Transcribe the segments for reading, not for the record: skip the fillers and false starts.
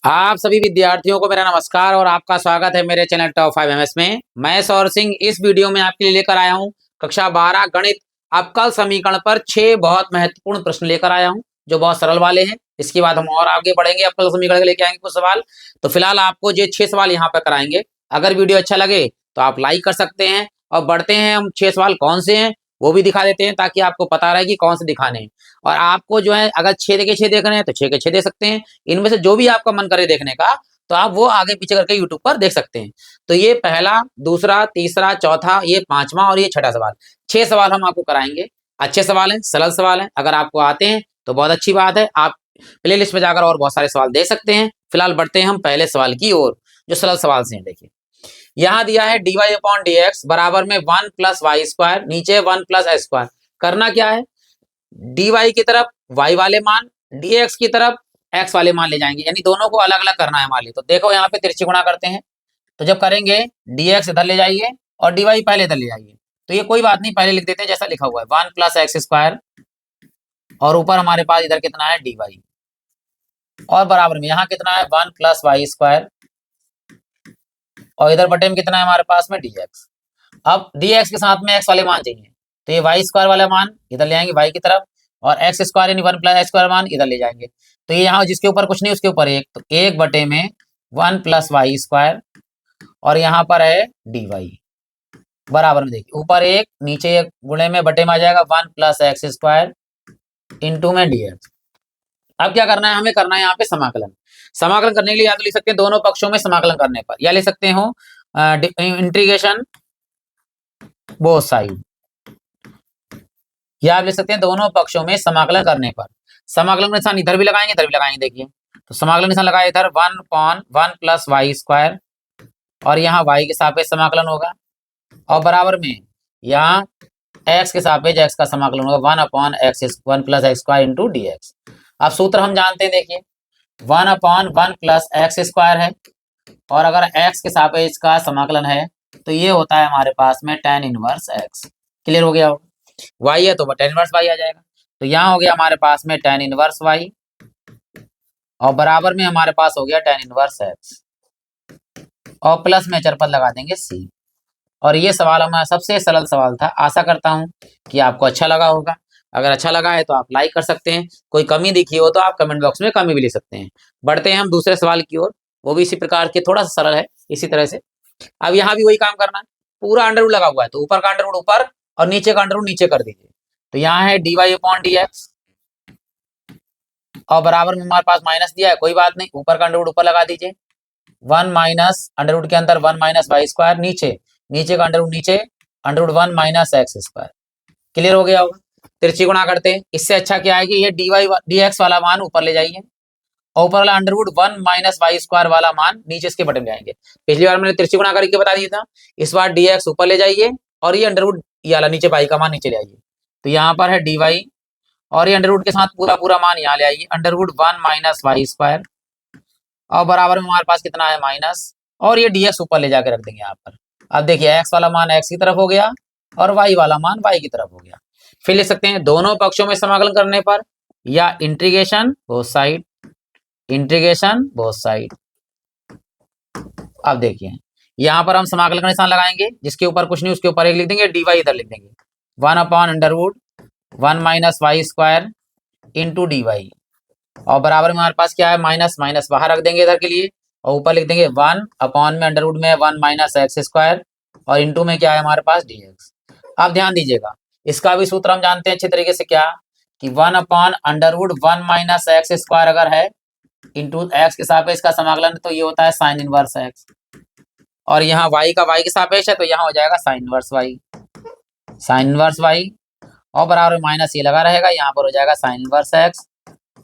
आप सभी विद्यार्थियों को मेरा नमस्कार और आपका स्वागत है मेरे चैनल टॉप 5 एमएस में। मैं सौर सिंह इस वीडियो में आपके लिए लेकर आया हूं कक्षा 12 गणित अवकल समीकरण पर 6 बहुत महत्वपूर्ण प्रश्न लेकर आया हूं जो बहुत सरल वाले हैं। इसके बाद हम और आगे बढ़ेंगे, अवकल समीकरण के लेके आएंगे कुछ सवाल। तो फिलहाल आपको ये 6 सवाल यहाँ पर कराएंगे। अगर वीडियो अच्छा लगे तो आप लाइक कर सकते हैं और बढ़ते हैं। हम 6 सवाल कौन से हैं वो भी दिखा देते हैं ताकि आपको पता रहे कि कौन से दिखाने हैं। और आपको जो है अगर 6 के 6 देखने हैं तो 6 के 6 दे सकते हैं। इनमें से जो भी आपका मन करे देखने का तो आप वो आगे पीछे करके यूट्यूब पर देख सकते हैं। तो ये पहला, दूसरा, तीसरा, चौथा, ये पांचवा और ये छठा सवाल, 6 सवाल हम आपको कराएंगे। अच्छे सवाल हैं, सरल सवाल हैं। अगर आपको आते हैं तो बहुत अच्छी बात है, आप प्ले लिस्ट में जाकर और बहुत सारे सवाल देख सकते हैं। फिलहाल बढ़ते हैं हम पहले सवाल की ओर जो सरल सवाल से हैं। देखिए यहाँ दिया है dy अपॉन dx बराबर में 1 प्लस वाई स्क्वायर, नीचे 1 प्लस एक्स स्क्वायर। करना क्या है, dy की तरफ y वाले मान, dx की तरफ x वाले मान ले जाएंगे, यानी दोनों को अलग अलग करना है मान ली। तो देखो यहाँ पे तिरछी गुणा करते हैं, तो जब करेंगे dx इधर ले जाइए और dy पहले इधर ले जाइए। तो ये कोई बात नहीं, पहले लिख देते हैं जैसा लिखा हुआ है 1 प्लस एक्स स्क्वायर और ऊपर हमारे पास इधर कितना है dy और बराबर में यहाँ कितना है 1 प्लस वाई स्क्वायर और इधर बटे में कितना है हमारे पास में dx। अब dx के साथ में x वाले मान चाहिए, तो ये वाई स्क्वायर वाला मान इधर ले आएंगे y की तरफ और एक्स स्क्वायर यानी 1 प्लस एक्स स्क्वायर मान इधर ले जाएंगे। तो ये यहाँ जिसके ऊपर कुछ नहीं उसके ऊपर एक, तो 1 बटे में 1 प्लस वाई स्क्वायर और यहाँ पर है dy बराबर में। देखिए ऊपर एक नीचे एक गुणे में बटे में आ जाएगा 1 प्लस एक्स स्क्वायर इंटू में dx। अब क्या करना है, हमें करना है यहाँ पे समाकलन। समाकलन करने के लिए या तो लिख सकते हैं दोनों पक्षों में समाकलन करने पर, या लिख सकते हो इंटीग्रेशन बोथ साइड, या आप लिख सकते हैं दोनों पक्षों में समाकलन करने पर। समाकलन का निशान इधर भी लगाएंगे इधर भी लगाएंगे। देखिए तो समाकलन निशान लगाए इधर 1 अपॉन 1 प्लस वाई स्क्वायर और यहाँ y के सापेक्ष समाकलन होगा और बराबर में यहाँ x के सापेक्ष x का समाकलन होगा 1 upon x 1 plus x square into d x. अब सूत्र हम जानते हैं, देखिए 1 अपॉन 1 प्लस एक्स स्क्वायर है और अगर x के सापेक्ष का समाकलन है तो ये होता है हमारे पास में tan इनवर्स x। क्लियर हो गया होगा, y है तो tan इनवर्स y आ जाएगा। तो यहाँ हो गया हमारे पास में tan इनवर्स y और बराबर में हमारे पास हो गया tan इनवर्स x और प्लस में चरपद लगा देंगे c। और ये सवाल हमारा सबसे सरल सवाल था। आशा करता हूँ कि आपको अच्छा लगा होगा। अगर अच्छा लगा है तो आप लाइक कर सकते हैं, कोई कमी दिखी हो तो आप कमेंट बॉक्स में कमी भी लिख सकते हैं। बढ़ते हैं हम दूसरे सवाल की ओर, वो भी इसी प्रकार के, थोड़ा सा सरल है इसी तरह से। अब यहाँ भी वही काम करना है, पूरा अंडर रूट लगा हुआ है तो ऊपर का अंडर रूट ऊपर और नीचे का अंडर रूट नीचे कर दीजिए। तो यहाँ है dy अपॉन dx और बराबर में हमारे पास माइनस दिया है, कोई बात नहीं, ऊपर का अंडर रूट ऊपर लगा दीजिए। 1 माइनस अंडर रूट के अंदर 1 माइनस वाई स्क्वायर, नीचे नीचे का अंडर रूट नीचे under root 1 minus x square. Clear हो गया होगा। तिरछी गुणा करते हैं, इससे अच्छा क्या है कि ये dy dx वाला मान ऊपर ले जाइए और ऊपर वाला under root 1 minus y square वाला मान नीचे इसके बटन में जाएंगे। पिछली बार मैंने तिरछी गुणा करके बता दिया था, इस बार dx ऊपर ले जाइए और ये अंडर रूट ये वाला नीचे y का मान नीचे ले आइए। तो यहाँ पर है dy और ये अंडर रूट के साथ पूरा पूरा मान यहाँ ले आइए, under root 1 minus y square और बराबर में हमारे पास कितना है माइनस और ये dx ऊपर ले जाकर रख देंगे यहाँ पर। अब देखिए x वाला मान x की तरफ हो गया और y वाला मान y की तरफ हो गया। फिर लिख सकते हैं दोनों पक्षों में समाकलन करने पर या integration both side, integration both side. अब देखिए यहाँ पर हम समाकलन का निशान लगाएंगे, जिसके ऊपर कुछ नहीं उसके ऊपर एक लिख देंगे, dy इधर लिख देंगे 1 upon under root 1 minus y square into dy और बराबर में हमारे पास क्या है माइनस माइनस बाहर रख देंगे इधर के लिए और ऊपर लिख देंगे 1 अपॉन में अंडर रूट में 1 माइनस एक्स स्क्वायर और इंटू में क्या है हमारे पास dx। अब ध्यान दीजिएगा, इसका भी सूत्र हम जानते हैं अच्छे तरीके से, क्या कि 1 upon under root 1 minus x square अगर है इंटू एक्स के सापेक्ष का समाकलन तो ये होता है साइन इनवर्स एक्स और यहाँ y का y के सापेक्ष है तो यहाँ हो जाएगा sine inverse y, sine inverse y और बराबर में माइनस ये लगा रहेगा, यहाँ पर हो जाएगा साइन इनवर्स x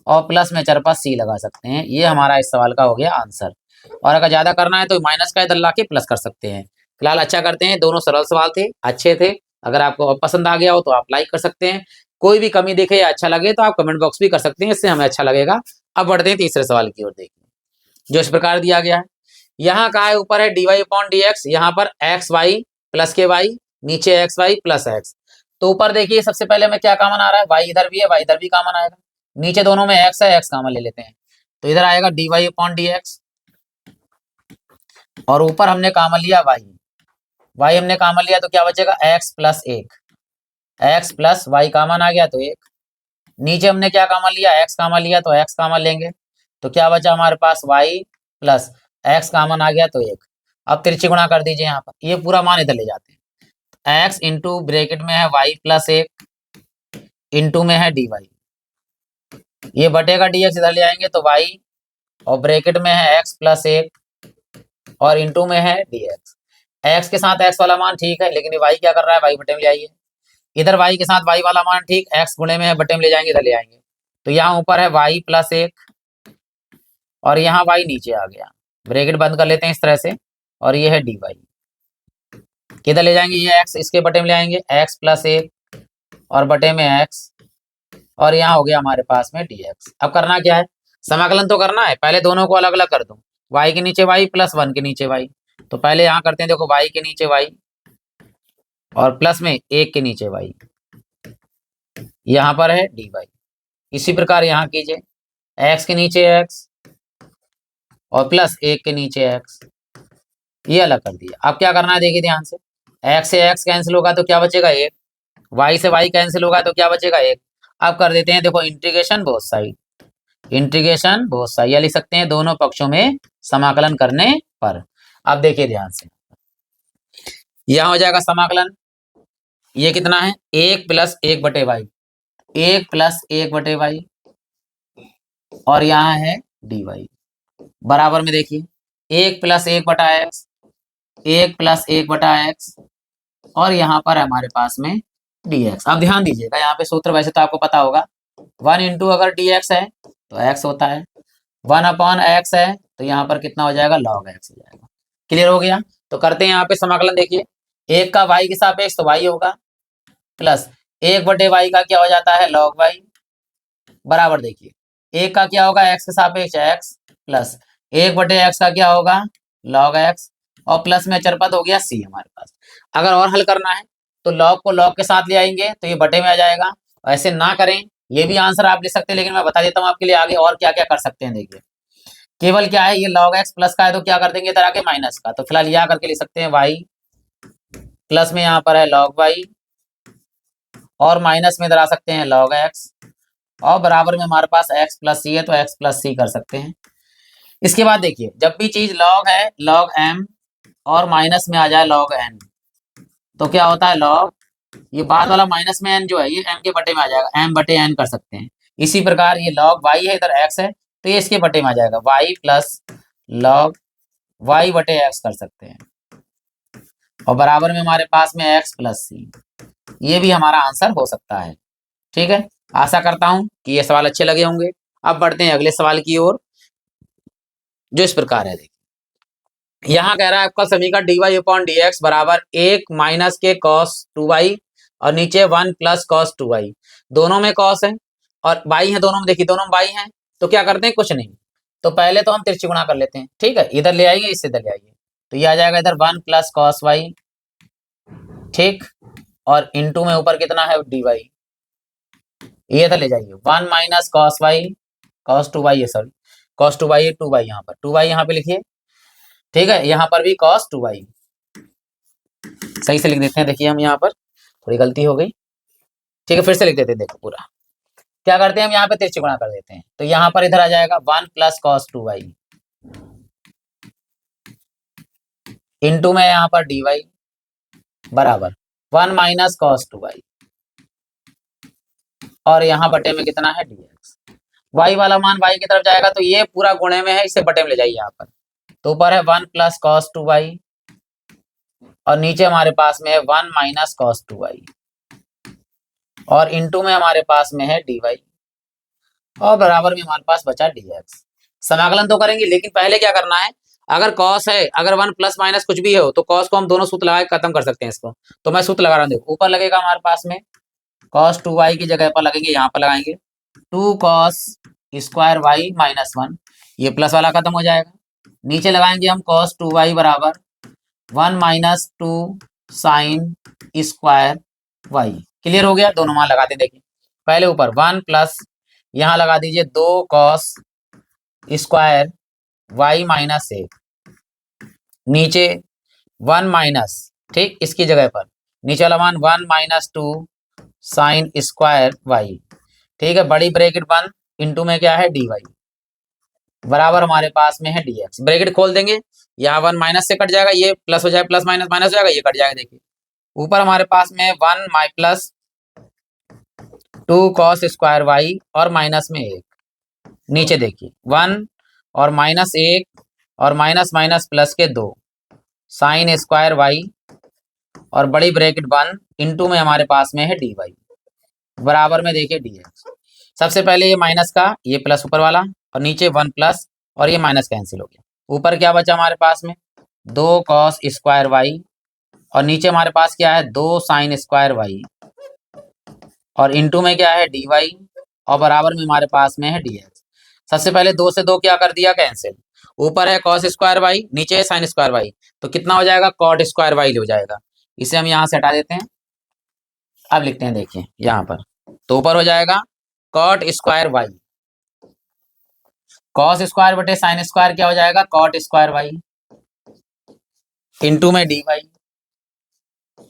और प्लस में चरपद c लगा सकते हैं। ये हमारा इस सवाल का हो गया आंसर। और अगर ज्यादा करना है तो माइनस का इधर ला के प्लस कर सकते हैं। फिलहाल अच्छा करते हैं, दोनों सरल सवाल थे, अच्छे थे। अगर आपको पसंद आ गया हो तो आप लाइक कर सकते हैं, कोई भी कमी दिखे या अच्छा लगे तो आप कमेंट बॉक्स भी कर सकते हैं, इससे हमें अच्छा लगेगा। अब बढ़ते हैं तीसरे सवाल की ओर। देखिए जो इस प्रकार दिया गया है, यहाँ कहा है ऊपर है dy अपॉन dx, यहाँ पर एक्स वाई प्लस के वाई, नीचे एक्स वाई प्लस एक्स। तो ऊपर देखिए सबसे पहले में क्या कॉमन आ रहा है, y इधर भी है y इधर भी कॉमन आएगा, नीचे दोनों में x है x कॉमन ले लेते हैं। तो इधर आएगा dy अपॉन dx, और ऊपर हमने कॉमन लिया y हमने कॉमन लिया तो क्या बचेगा x plus 1, x plus Y common आ गया तो 1, नीचे हमने क्या कॉमन लिया x कॉमन लिया तो x कॉमन लेंगे तो क्या बचा हमारे पास y प्लस x कॉमन आ गया तो 1। अब तिरछी गुणा कर दीजिए, यहाँ पर ये पूरा मान इधर ले जाते हैं, x इंटू ब्रैकेट में है y प्लस 1 इंटू में है dy, ये बटेगा dx इधर ले आएंगे तो y, और ब्रैकेट में है x प्लस 1 और इंटू में है dx। x के साथ x वाला मान ठीक है, लेकिन ये y क्या कर रहा है, y बटे में ले आइए, इधर y के साथ y वाला मान ठीक, x गुणे में है बटे में ले जाएंगे, इधर ले आएंगे तो यहाँ ऊपर है y प्लस 1 और यहाँ y नीचे आ गया, ब्रैकेट बंद कर लेते हैं इस तरह से, और ये है dy, किधर ले जाएंगे, ये x इसके बटे में ले आएंगे, x प्लस 1 और बटे में x, और यहाँ हो गया हमारे पास में dx। अब करना क्या है, समाकलन तो करना है, पहले दोनों को अलग अलग कर दूं, y के नीचे y प्लस 1 के नीचे y, तो पहले यहाँ करते हैं, देखो y के नीचे y और प्लस में 1 के नीचे y, यहाँ पर है dy। इसी प्रकार यहाँ कीजिए, x के नीचे x और प्लस 1 के नीचे x, ये अलग कर दिया। अब क्या करना है, देखिए ध्यान से, x से x कैंसिल होगा तो क्या बचेगा 1, y से y कैंसिल होगा तो क्या बचेगा 1। अब कर देते हैं, देखो integration both side, integration both side, या लिख सकते हैं दोनों पक्षों में समाकलन करने पर। अब देखिए ध्यान से, यहाँ हो जाएगा समाकलन, ये कितना है 1 प्लस 1 बटे वाई, 1 प्लस 1 बटे वाई, और यहाँ है dy, बराबर में देखिए 1 प्लस 1 बटा एक्स, 1 प्लस 1 बटा एक्स, और यहाँ पर हमारे पास में dx। अब ध्यान दीजिएगा, यहाँ पे सूत्र वैसे तो आपको पता होगा, 1 इंटू अगर dx है तो x होता है, 1 अपॉन x है तो यहाँ पर कितना हो जाएगा, log x हो जाएगा। क्लियर हो गया, तो करते हैं यहाँ पे समाकलन, देखिए 1 का y के सापेक्ष तो y होगा, प्लस 1 बटे y का क्या हो जाता है log y, बराबर देखिए 1 का क्या होगा x के सापेक्ष x, प्लस 1 बटे x का क्या होगा log x, और प्लस में चरपद हो गया c हमारे पास। अगर और हल करना है तो log को log के साथ ले आएंगे तो ये बटे में आ जाएगा, ऐसे ना करें, ये भी आंसर आप ले सकते हैं, लेकिन मैं बता देता हूँ आपके लिए आगे और क्या क्या कर सकते हैं। देखिए केवल क्या है, ये log x प्लस का है तो क्या कर देंगे इधर आके माइनस का, तो फिलहाल यहाँ करके लिख सकते हैं y, प्लस में यहाँ पर है log y, और माइनस में इधर आ सकते हैं log x, और बराबर में हमारे पास x प्लस सी है तो x प्लस सी कर सकते हैं। इसके बाद देखिए, जब भी चीज log है log m और माइनस में आ जाए log n तो क्या होता है log, ये बाद वाला माइनस में n जो है ये m के बटे में आ जाएगा, m बटे n कर सकते हैं। इसी प्रकार ये log y है, इधर x है तो ये इसके बटे में आ जाएगा, y प्लस log y बटे x कर सकते हैं, और बराबर में हमारे पास में x प्लस सी, ये भी हमारा आंसर हो सकता है। ठीक है, आशा करता हूं कि ये सवाल अच्छे लगे होंगे। अब बढ़ते हैं अगले सवाल की ओर, जो इस प्रकार है। देखिए यहाँ कह रहा है आपका समीकरण d y upon d x बराबर 1 माइनस के कॉस 2y, और नीचे 1 प्लस कॉस 2y, दोनों में कॉस है और y है दोनों में, देखिए दोनों में y है, तो क्या करते हैं, कुछ नहीं, तो पहले तो हम तिरछी गुणा कर लेते हैं। ठीक है, इधर ले आइए, इससे इधर ले आइए, तो ये आ जाएगा इधर 1 प्लस कॉस वाई, ठीक, और इंटू में ऊपर कितना है डी वाई, ये इधर ले जाइए 1 minus cos Y, cos 2y है, सॉरी कॉस 2y है, 2y यहाँ पर, 2y यहाँ पे लिखिए, ठीक है, यहाँ पर भी कॉस 2y, सही से लिख देते हैं। देखिए हम यहाँ पर थोड़ी गलती हो गई, ठीक है, फिर से लिख देते हैं। देखो पूरा क्या करते हैं, हम यहाँ पे तिरछी गुणा कर देते हैं, तो यहाँ पर इधर आ जाएगा 1 प्लस कॉस 2y इंटू में यहाँ पर dy बराबर 1 माइनस कॉस 2y, और यहाँ बटे में कितना है dx, y वाला मान y की तरफ जाएगा तो ये पूरा गुणे में है, इसे बटे में ले जाइए यहाँ पर, तो ऊपर है 1 प्लस कॉस 2y और नीचे हमारे पास में है 1 माइनस कॉस 2y, और इंटू में हमारे पास में है dy, और बराबर में हमारे पास बचा dx। समाकलन तो करेंगे, लेकिन पहले क्या करना है, अगर cos है, अगर 1 प्लस माइनस कुछ भी हो तो cos को हम दोनों सूत्र लगा के खत्म कर सकते हैं इसको, तो मैं सूत्र लगा रहा हूँ। देखो ऊपर लगेगा हमारे पास में cos 2y की जगह पर लगेंगे, यहाँ पर लगाएंगे 2 cos स्क्वायर y माइनस 1, ये प्लस वाला खत्म हो जाएगा, नीचे लगाएंगे हम cos 2y बराबर 1 minus 2 sine square y। Clear हो गया, दोनों मान लगाते देखिए, पहले ऊपर 1 प्लस यहाँ लगा दीजिए 2 cos स्क्वायर वाई माइनस 1, नीचे 1 माइनस, ठीक, इसकी जगह पर नीचे वाला मान 1 माइनस 2 साइन स्क्वायर वाई, ठीक है, बड़ी ब्रैकेट बंद, इनटू में क्या है डी वाई, बराबर हमारे पास में है डी एक्स। ब्रैकेट खोल देंगे, यहाँ 1 माइनस से कट जाएगा, ये प्लस हो जाएगा, प्लस माइनस माइनस हो जाएगा, ये कट जाएगा। देखिए ऊपर हमारे पास में 1 माइ प्लस 2 कॉस स्क्वायर वाई और माइनस में 1, नीचे देखिए 1 और माइनस 1 और माइनस माइनस प्लस के 2 साइन स्क्वायर वाई और बड़ी ब्रैकेट बंद, इनटू में हमारे पास में है डी वाई, बराबर में देखिए डी एक्स। सबसे पहले ये माइनस का, ये प्लस ऊपर वाला, और नीचे 1 प्लस, और ये माइनस कैंसिल हो गया। ऊपर क्या बचा हमारे पास में 2 कॉस स्क्वायर वाई, और नीचे हमारे पास क्या है 2 साइन स्क्वायर वाई, और इनटू में क्या है डी वाई, और बराबर में हमारे पास में है डी एक्स। सबसे पहले 2 से 2 क्या कर दिया कैंसिल, ऊपर है कॉस स्क्वायर वाई, नीचे है साइन स्क्वायर वाई, तो कितना हो जाएगा कॉट स्क्वायर वाई हो जाएगा। इसे हम यहाँ से हटा देते हैं। अब लिखते हैं, देखिए यहाँ पर, तो ऊपर हो जाएगा cot square y, cos square बटे साइन स्क्वायर क्या हो जाएगा कॉट स्क्वायर वाई, इनटू में डी वाई,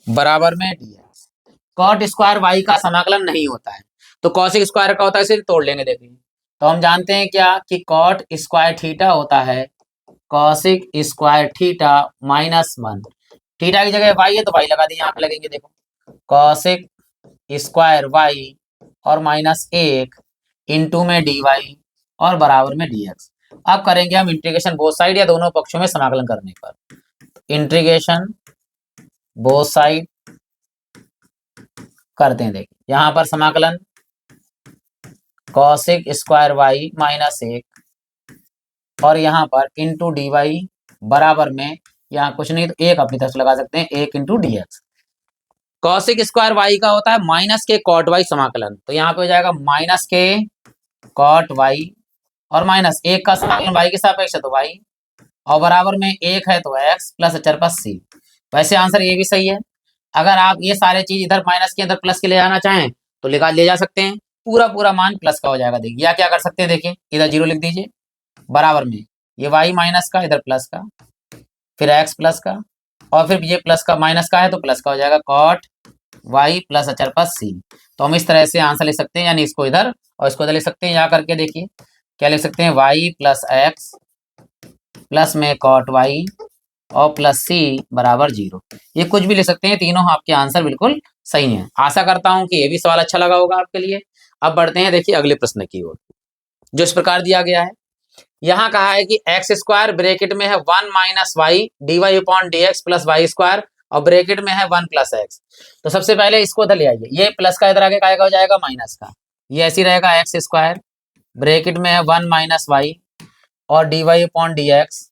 बराबर में d x. Cot square y का समाकलन नहीं होता है, तो कॉसिक स्क्वायर का होता है, इसे तोड़ लेंगे। देखिए तो हम जानते हैं क्या कि कॉट स्क्वायर थीटा होता है cosec square theta minus 1, theta की जगह वाई है तो वाई लगा दी, यहाँ पे लगेंगे, देखो कॉसिक स्क्वायर वाई और माइनस 1 इनटू में डी वाई और बराबर में डी एक्स। अब करेंगे हम इंटीग्रेशन बोथ साइड, या दोनों पक्षों में समाकलन करने पर, इंटीग्रेशन बोथ साइड करते हैं। देखिए यहाँ पर समाकलन कॉसिक स्क्वायर वाई माइनस 1 और यहाँ पर इंटू डी वाई बराबर में, यहाँ कुछ नहीं तो एक अपनी तरफ से लगा सकते हैं, 1 into d x. Cosec square y का होता है माइनस के कॉट वाई समाकलन, तो यहाँ पे हो जाएगा माइनस के कॉट वाई और माइनस 1 का समाकलन वाई के सापेक्ष है तो वाई, और बराबर में 1 है तो एक्स प्लस अचर पर सी। वैसे आंसर ये भी सही है। अगर आप ये सारे चीज इधर माइनस के अंदर प्लस के ले जाना चाहें तो ले जा सकते हैं, पूरा पूरा मान प्लस का हो जाएगा। देखिए या क्या कर सकते हैं, देखिए इधर 0 लिख दीजिए, बराबर में ये वाई माइनस का, इधर प्लस का, फिर एक्स प्लस का, और फिर ये प्लस का माइनस का है तो प्लस का हो जाएगा कॉट वाई प्लस अचर पर सी। तो हम इस तरह से आंसर लिख सकते हैं, यानी इसको इधर और इसको इधर लिख सकते हैं। यहाँ करके देखिए क्या लिख सकते हैं, वाई प्लस एक्स प्लस में कॉट वाई और प्लस सी बराबर 0। ये कुछ भी लिख सकते हैं, तीनों आपके आंसर बिल्कुल सही हैं। आशा करता हूं कि ये भी सवाल अच्छा लगा होगा आपके लिए। अब बढ़ते हैं देखिए अगले प्रश्न की ओर, जो इस प्रकार दिया गया है। यहाँ कहा है कि एक्स स्क्वायर ब्रैकेट में है 1 minus y d y upon d x plus y square, और ब्रैकेट में है 1 प्लस एक्स। तो सबसे पहले इसको इधर ले आइए, ये प्लस का इधर आगे का हो जाएगा माइनस का, ये ऐसे ही रहेगा एक्स स्क्वायर ब्रैकेट में है 1 माइनस वाई और d y upon d x,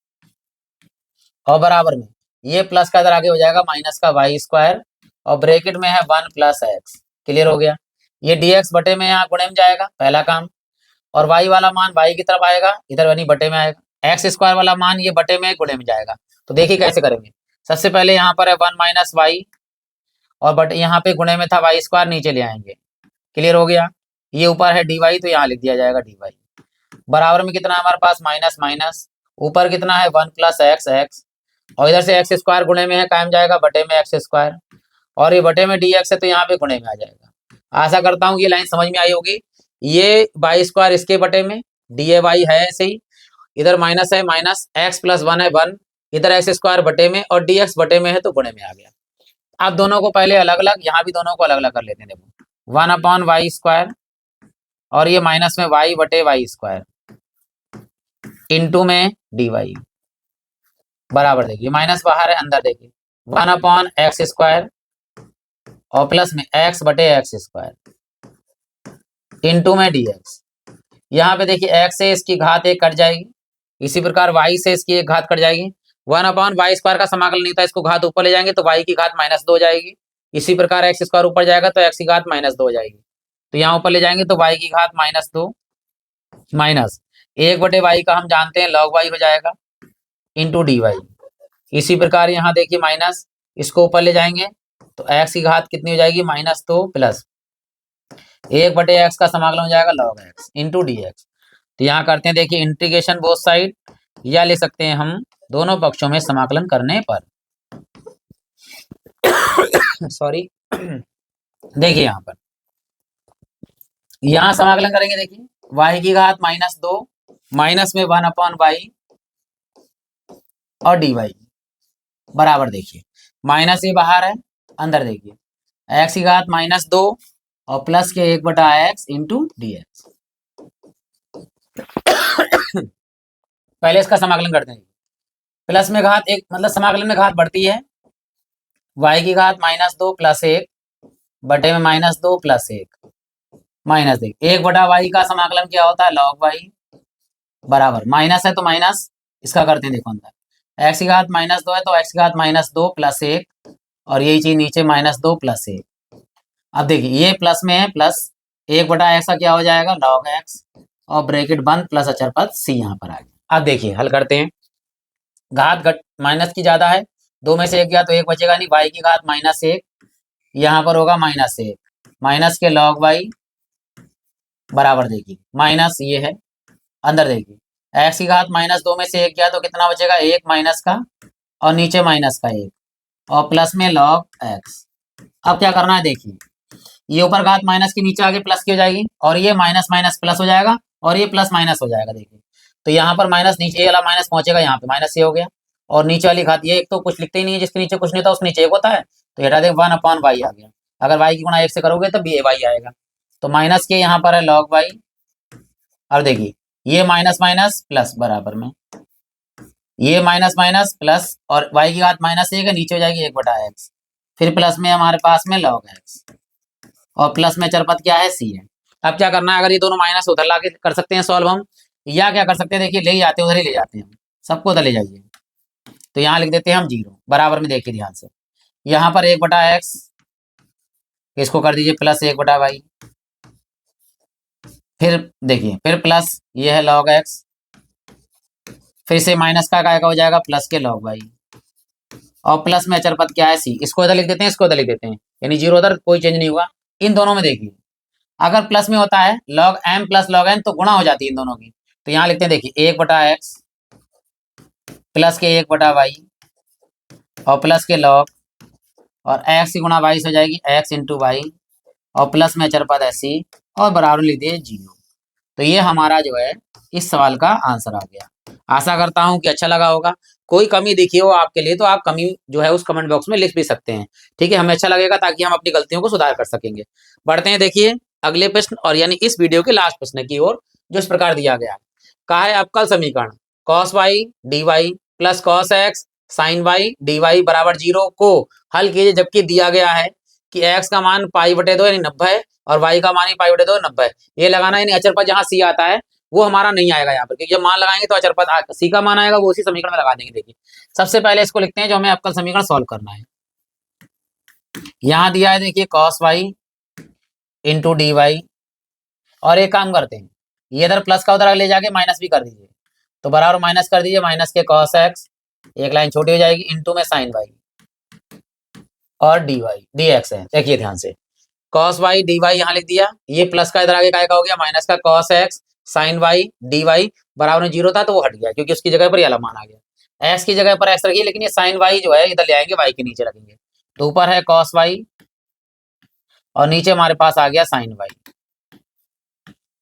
और बराबर में ये प्लस का इधर आगे हो जाएगा माइनस का वाई स्क्वायर, और ब्रैकेट में है 1 प्लस एक्स। क्लियर हो गया। ये डी एक्स बटे में यहाँ गुणे में जाएगा पहला काम, और वाई वाला मान वाई की तरफ आएगा, इधर यानी बटे में आएगा। एक्स स्क्वायर वाला मान ये बटे में गुणे में जाएगा। तो देखिए कैसे करेंगे, सबसे पहले यहाँ पर है 1 माइनस वाई और बटे यहाँ पे गुणे में था वाई स्क्वायर, नीचे ले आएंगे। क्लियर हो गया। ये ऊपर है डी वाई तो यहाँ लिख दिया जाएगा डी वाई, बराबर में कितना है हमारे पास माइनस माइनस, ऊपर कितना है 1 प्लस एक्स एक्स, और इधर से एक्स स्क्वायर गुणे में है कायम जाएगा बटे में एक्स स्क्वायर, और ये बटे में डी एक्स है तो यहाँ पे गुणे में आ जाएगा। आशा करता हूँ ये लाइन समझ में आई होगी। ये वाई स्क्वायर इसके बटे में, डी ए वाई है ऐसे ही, इधर माइनस है माइनस, एक्स प्लस 1 है 1, इधर एक्स स्क्वायर बटे में और डी एक्स बटे में है तो गुणे में आ गया। अब दोनों को पहले अलग अलग, यहाँ भी दोनों को अलग अलग कर लेते हैं। देखो 1 अपॉन वाई स्क्वायर और ये माइनस में वाई बटे वाई स्क्वायर इंटू में डी वाई, बराबर देखिए माइनस बाहर है अंदर, देखिए 1 अपॉन एक्स स्क्वायर और प्लस में एक्स बटे एक्स स्क्वायर इंटू में डी एक्स। यहाँ पे देखिए एक्स से इसकी घात 1 कट जाएगी, इसी प्रकार वाई से इसकी एक घात कट जाएगी। 1 अपॉन वाई स्क्वायर का समाकलन नहीं था, इसको घात ऊपर ले जाएंगे तो वाई की घात -2 हो जाएगी। इसी प्रकार एक्स स्क्वायर ऊपर जाएगा तो एक्स की घात -2 हो जाएगी, तो यहाँ ऊपर ले जाएंगे तो वाई की घात -2 माइनस 1 बटे वाई का हम जानते हैं लॉग वाई हो जाएगा इंटू डी वाई। इसी प्रकार यहाँ देखिए माइनस, इसको ऊपर ले जाएंगे तो एक्स की घात कितनी हो जाएगी -2 प्लस 1 बटे एक्स का समाकलन हो जाएगा log x into d x. तो यहाँ करते हैं, देखिए इंटीग्रेशन बोथ साइड, या ले सकते हैं हम दोनों पक्षों में समाकलन करने पर। सॉरी देखिए यहाँ पर, यहाँ समाकलन करेंगे, देखिए y की घात -2 माइनस में 1/y और dy बराबर, देखिए माइनस ये बाहर है, अंदर देखिए x की घात -2 और प्लस के 1/x इंटू dx। पहले इसका समाकलन करते हैं। प्लस में घात एक, मतलब समाकलन में घात बढ़ती है, y की घात -2 प्लस 1 बटे में -2 प्लस 1 माइनस 1/y का समाकलन क्या होता है, log y बराबर, माइनस है तो माइनस, इसका करते हैं, देखो अंदर x की घात -2 है तो x की घात -2 प्लस 1 और यही चीज नीचे -2 प्लस 1। अब देखिए ये प्लस में है, प्लस 1/x का क्या हो जाएगा, log x और ब्रैकेट बंद प्लस अचर पद c यहाँ पर आ गया। अब देखिए हल करते हैं, घात घट माइनस की ज्यादा है, 2 में से 1 गया तो 1 बचेगा नहीं, y की घात -1 यहाँ पर होगा -1 माइनस के log y बराबर, देखिए माइनस ये है, अंदर देखिए x की घात -2 में से 1 गया तो कितना बचेगा, 1 माइनस का और नीचे माइनस का 1 और प्लस में log x। अब क्या करना है, देखिए ये ऊपर घात माइनस के नीचे आगे प्लस की हो जाएगी और ये माइनस माइनस प्लस हो जाएगा और ये प्लस माइनस हो जाएगा। देखिए तो यहाँ पर माइनस, नीचे ये वाला माइनस पहुंचेगा, यहाँ पे माइनस ये हो गया और नीचे वाली घात, ये एक तो कुछ लिखते ही नहीं है, जिसके नीचे कुछ नहीं होता उसके नीचे 1 होता है, तो हटा देंगे 1/y आ गया। अगर y की गुणा 1 से करोगे तो भी y आएगा, तो माइनस के यहाँ पर है log y। अब देखिए ये माइनस माइनस प्लस बराबर में ये माइनस माइनस प्लस और y की घात -1 है, नीचे हो जाएगी 1/x, फिर प्लस में हमारे पास में log x और प्लस में चरपद क्या है, c है। अब क्या करना है, अगर ये दोनों माइनस उधर ला के कर सकते हैं सॉल्व हम, या क्या कर सकते हैं, देखिए ले ही जाते हैं, उधर ही ले जाते हैं, सबको उधर ले जाइए। तो यहाँ लिख देते हैं हम 0 बराबर में, देखिए ध्यान से यहाँ पर 1/x, इसको कर दीजिए प्लस 1/y, फिर देखिए फिर प्लस ये है log x, फिर से माइनस का काय का हो जाएगा प्लस के log y और प्लस में अचर पद क्या है c, इसको इधर लिख देते हैं, इसको इधर लिख देते हैं, यानी 0 उधर, कोई चेंज नहीं हुआ। इन दोनों में देखिए अगर प्लस में होता है log m plus log n तो गुणा हो जाती है इन दोनों की, तो यहाँ लिखते हैं, देखिए 1/x प्लस के 1/y और प्लस के log और x की गुणा y से हो जाएगी x इंटू वाई और प्लस में अचर पद है c और बराबर लिख दिए 0। तो ये हमारा जो है इस सवाल का आंसर आ गया। आशा करता हूं कि अच्छा लगा होगा। कोई कमी दिखी हो आपके लिए तो आप कमी जो है उस कमेंट बॉक्स में लिख भी सकते हैं, ठीक है, हमें अच्छा लगेगा ताकि हम अपनी गलतियों को सुधार कर सकेंगे। बढ़ते हैं देखिए अगले प्रश्न और यानी इस वीडियो के लास्ट प्रश्न की ओर, जो इस प्रकार दिया गया है, कहा है अवकल समीकरण cos y dy plus cos x sin y dy बराबर 0 को हल कीजिए, जबकि दिया गया है कि x का मान π/2 यानी 90 है और y का मान ही π/2 90 है। ये लगाना यानी अचर पद जहाँ c आता है वो हमारा नहीं आएगा यहाँ पर, क्योंकि जब मान लगाएंगे तो अचर पद c का मान आएगा, वो उसी समीकरण में लगा देंगे। देखिए सबसे पहले इसको लिखते हैं जो हमें अवकल समीकरण सॉल्व करना है। यहाँ दिया है देखिए cos y इंटू dy और एक काम करते हैं, ये इधर प्लस का उधर ले जाके माइनस भी कर दीजिए, तो बराबर माइनस कर दीजिए, माइनस के cos x एक लाइन छोटी हो जाएगी इंटू में sin y और dy dx है। देखिए ध्यान से cos y dy यहाँ लिख दिया, ये प्लस का इधर आगे काय का हो गया माइनस का cos x sin y dy बराबर में 0 था तो वो हट गया, क्योंकि उसकी जगह पर ये वाला मान आ गया। x की जगह पर x रखिए, लेकिन ये sin y जो है इधर ले आएंगे y के नीचे रखेंगे, तो ऊपर है cos y और नीचे हमारे पास आ गया sin y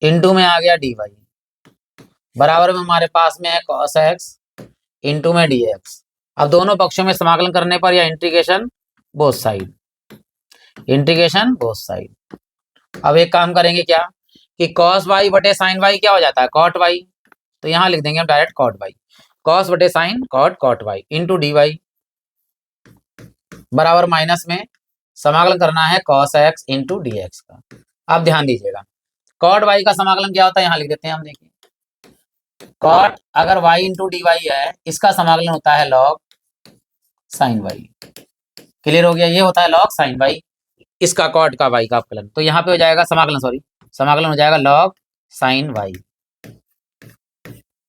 इंटू में आ गया dy बराबर में हमारे पास में है cos x इंटू में dx। अब दोनों पक्षों में समाकलन करने पर या integration both side, integration both side. अब एक काम करेंगे क्या कि cos y बटे sin y क्या हो जाता है cot y, तो यहाँ लिख देंगे हम डायरेक्ट cot y, cos बटे sin cot y into dy बराबर माइनस में समाकलन करना है cos x इंटू dx का। अब ध्यान दीजिएगा cot y का समाकलन क्या होता है, यहाँ लिख देते हैं हम। देखिए cot अगर y इंटू dy है, इसका समाकलन होता है log sin y। क्लियर हो गया, ये होता है log sin y, इसका cot का y का अवकलन, तो यहाँ पे हो जाएगा समाकलन, सॉरी समाकलन हो जाएगा log sin y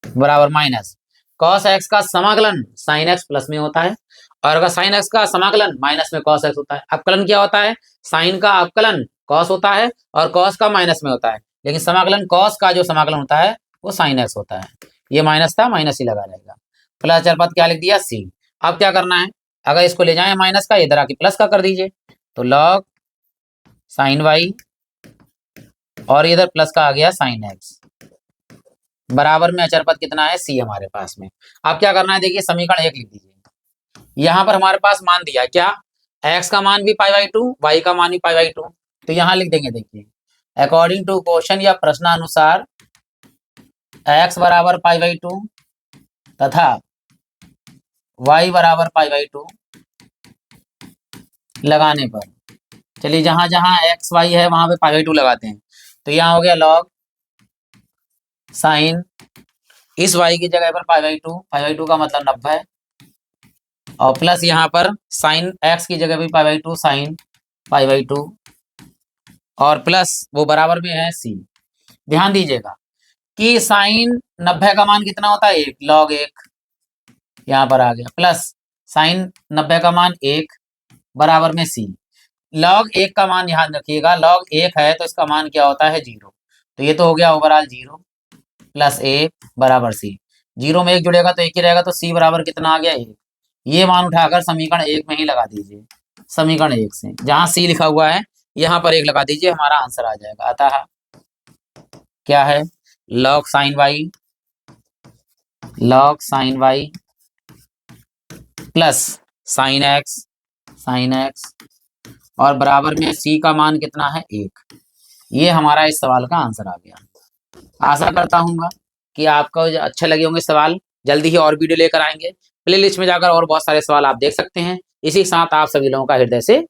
बराबर माइनस cos x का समाकलन sin x प्लस में होता है, और अगर sin x का समाकलन माइनस में cos x होता है। अवकलन क्या होता है, sin का अवकलन cos होता है और cos का माइनस में होता है, लेकिन समाकलन cos का जो समाकलन होता है वो साइन एक्स होता है। ये माइनस था, माइनस ही लगा रहेगा। प्लस चर पद क्या लिख दिया, सी। अब क्या करना है, अगर इसको ले जाए माइनस का, इधर आके प्लस का कर दीजिए, तो लॉग साइन वाई और इधर प्लस का आ गया साइन एक्स, बराबर में अचर पद कितना है, सी हमारे पास में। अब क्या करना है, देखिए समीकरण 1 लिख दीजिए। यहाँ पर हमारे पास मान दिया क्या, एक्स का मान भी π/2, वाई का मान भी π/2, तो यहाँ लिख देंगे, देखिए अकॉर्डिंग टू क्वेश्चन या प्रश्नानुसार एक्स बराबर π/2 तथा वाई बराबर π/2 लगाने पर, चलिए जहां जहां एक्स वाई है वहां पे π/2 लगाते हैं, तो यहाँ हो गया लॉग साइन, इस वाई की जगह पर π/2 का मतलब 90, और प्लस यहाँ पर साइन एक्स की जगह भी π/2 साइन π/2, और प्लस वो बराबर में है सी। ध्यान दीजिएगा कि साइन 90 का मान कितना होता है, 1, लॉग 1 यहाँ पर आ गया, प्लस साइन 90 का मान 1 बराबर में सी। लॉग 1 का मान ध्यान रखिएगा, लॉग 1 है तो इसका मान क्या होता है, 0, तो ये तो हो गया ओवरऑल 0 प्लस 1 बराबर सी। 0 में 1 जुड़ेगा तो 1 ही रहेगा, तो सी बराबर कितना आ गया, 1। ये मान उठाकर समीकरण 1 में ही लगा दीजिए, समीकरण 1 से जहां सी लिखा हुआ है यहाँ पर 1 लगा दीजिए, हमारा आंसर आ जाएगा। अतः क्या है, log sine y plus sine x और बराबर में सी का मान कितना है, 1। ये हमारा इस सवाल का आंसर आ गया। आशा करता हूँ कि आपको अच्छे लगे होंगे सवाल। जल्दी ही और वीडियो लेकर आएंगे, प्लेलिस्ट में जाकर और बहुत सारे सवाल आप देख सकते हैं। इसी के साथ आप सभी लोगों का हृदय से